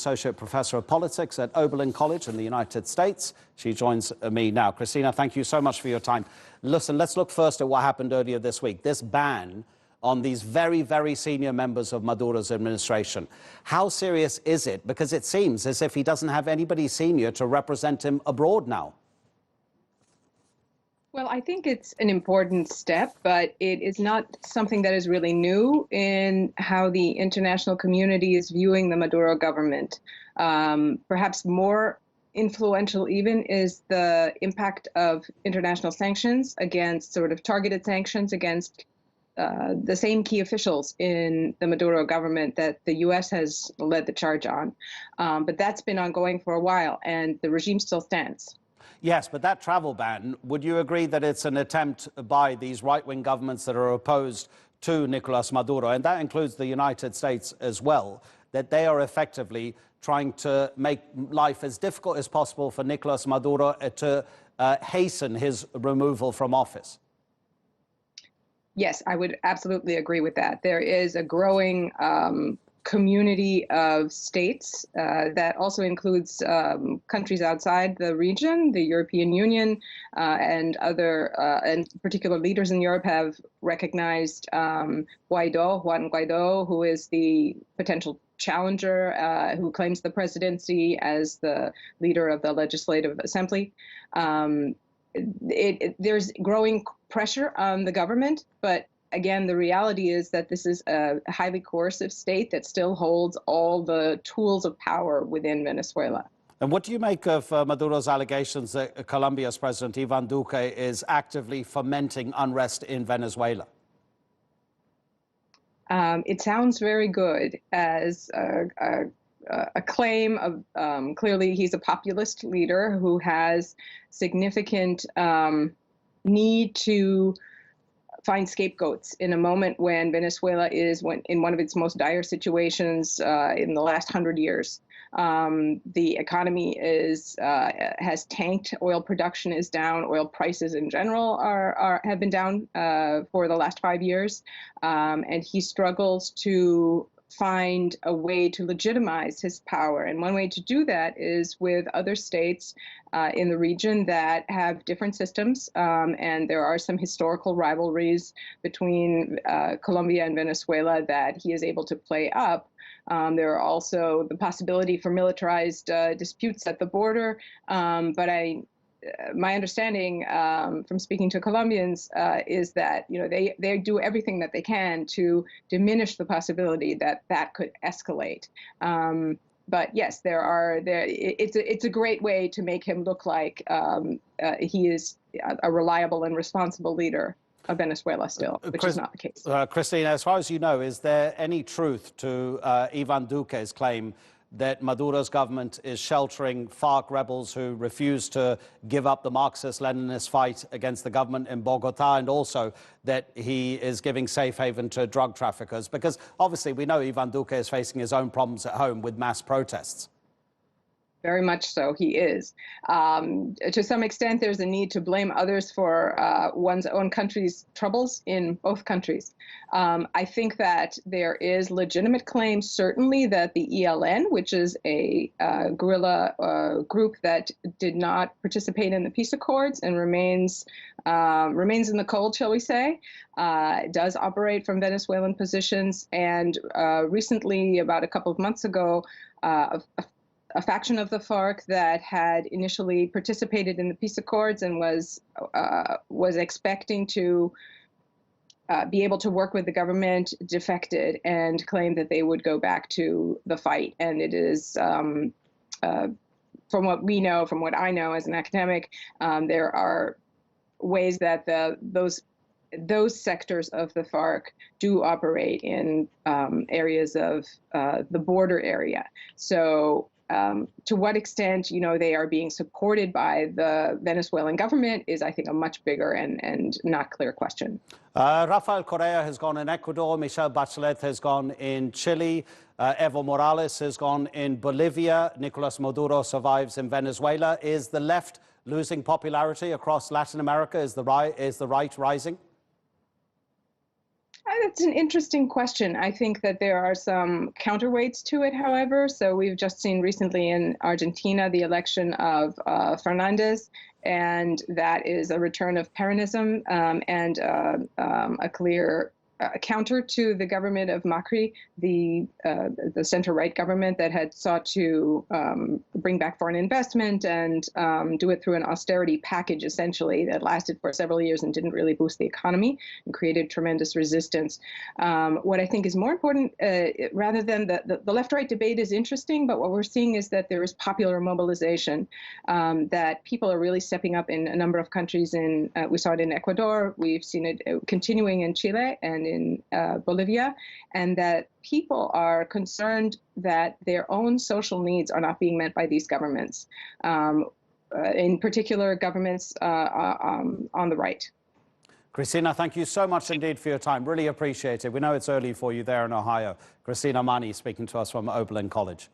Associate Professor of Politics at Oberlin College in the United States. She joins me now. Kristina, thank you so much for your time. Listen, let's look first at what happened earlier this week. This ban on these very, very senior members of Maduro's administration. How serious is it? Because it seems as if he doesn't have anybody senior to represent him abroad now. Well, I think it's an important step, but it is not something that is really new in how the international community is viewing the Maduro government. Perhaps more influential even is the impact of international sanctions against sort of targeted sanctions against the same key officials in the Maduro government that the U.S. has led the charge on. But that's been ongoing for a while, and the regime still stands. Yes, but that travel ban, would you agree that it's an attempt by these right-wing governments that are opposed to Nicolas Maduro, and that includes the United States as well, that they are effectively trying to make life as difficult as possible for Nicolas Maduro to hasten his removal from office? Yes, I would absolutely agree with that. There is a growing community of states that also includes countries outside the region. The European Union and particular leaders in Europe have recognized Juan Guaido, who is the potential challenger who claims the presidency as the leader of the Legislative Assembly. There's growing pressure on the government, but again, the reality is that this is a highly coercive state that still holds all the tools of power within Venezuela. And what do you make of Maduro's allegations that Colombia's President Ivan Duque is actively fomenting unrest in Venezuela? It sounds very good as a claim of, clearly he's a populist leader who has significant need to find scapegoats in a moment when Venezuela is in one of its most dire situations in the last 100 years. The economy has tanked. Oil production is down. Oil prices in general have been down for the last 5 years, and he struggles to find a way to legitimize his power. And one way to do that is with other states in the region that have different systems. And there are some historical rivalries between Colombia and Venezuela that he is able to play up. There are also the possibility for militarized disputes at the border. But my understanding from speaking to Colombians is that they do everything that they can to diminish the possibility that that could escalate. But yes, it's a great way to make him look like he is a reliable and responsible leader of Venezuela still, which is not the case. Kristina, as far as you know, is there any truth to Ivan Duque's claim that Maduro's government is sheltering FARC rebels who refuse to give up the Marxist-Leninist fight against the government in Bogota, and also that he is giving safe haven to drug traffickers? Because obviously we know Ivan Duque is facing his own problems at home with mass protests. Very much so, he is. To some extent, there's a need to blame others for one's own country's troubles in both countries. I think that there is legitimate claim, certainly, that the ELN, which is a guerrilla group that did not participate in the peace accords and remains in the cold, shall we say, does operate from Venezuelan positions. And recently, about a couple of months ago, a faction of the FARC that had initially participated in the peace accords and was expecting to be able to work with the government defected and claimed that they would go back to the fight. And it is, from what we know, from what I know as an academic, there are ways that those sectors of the FARC do operate in areas of the border area. So to what extent, they are being supported by the Venezuelan government is, I think, a much bigger and not clear question. Rafael Correa has gone in Ecuador. Michelle Bachelet has gone in Chile. Evo Morales has gone in Bolivia. Nicolas Maduro survives in Venezuela. Is the left losing popularity across Latin America? Is the right rising? That's an interesting question. I think that there are some counterweights to it, however. So we've just seen recently in Argentina the election of Fernandez, and that is a return of Peronism and a clear counter to the government of Macri, the center-right government that had sought to bring back foreign investment and do it through an austerity package, essentially, that lasted for several years and didn't really boost the economy and created tremendous resistance. What I think is more important, rather than the left-right debate is interesting, but what we're seeing is that there is popular mobilization, that people are really stepping up in a number of countries. We saw it in Ecuador, we've seen it continuing in Chile and in Bolivia, and that people are concerned that their own social needs are not being met by these governments, in particular governments on the right. Kristina, thank you so much indeed for your time. Really appreciate it. We know it's early for you there in Ohio. Kristina Mani speaking to us from Oberlin College.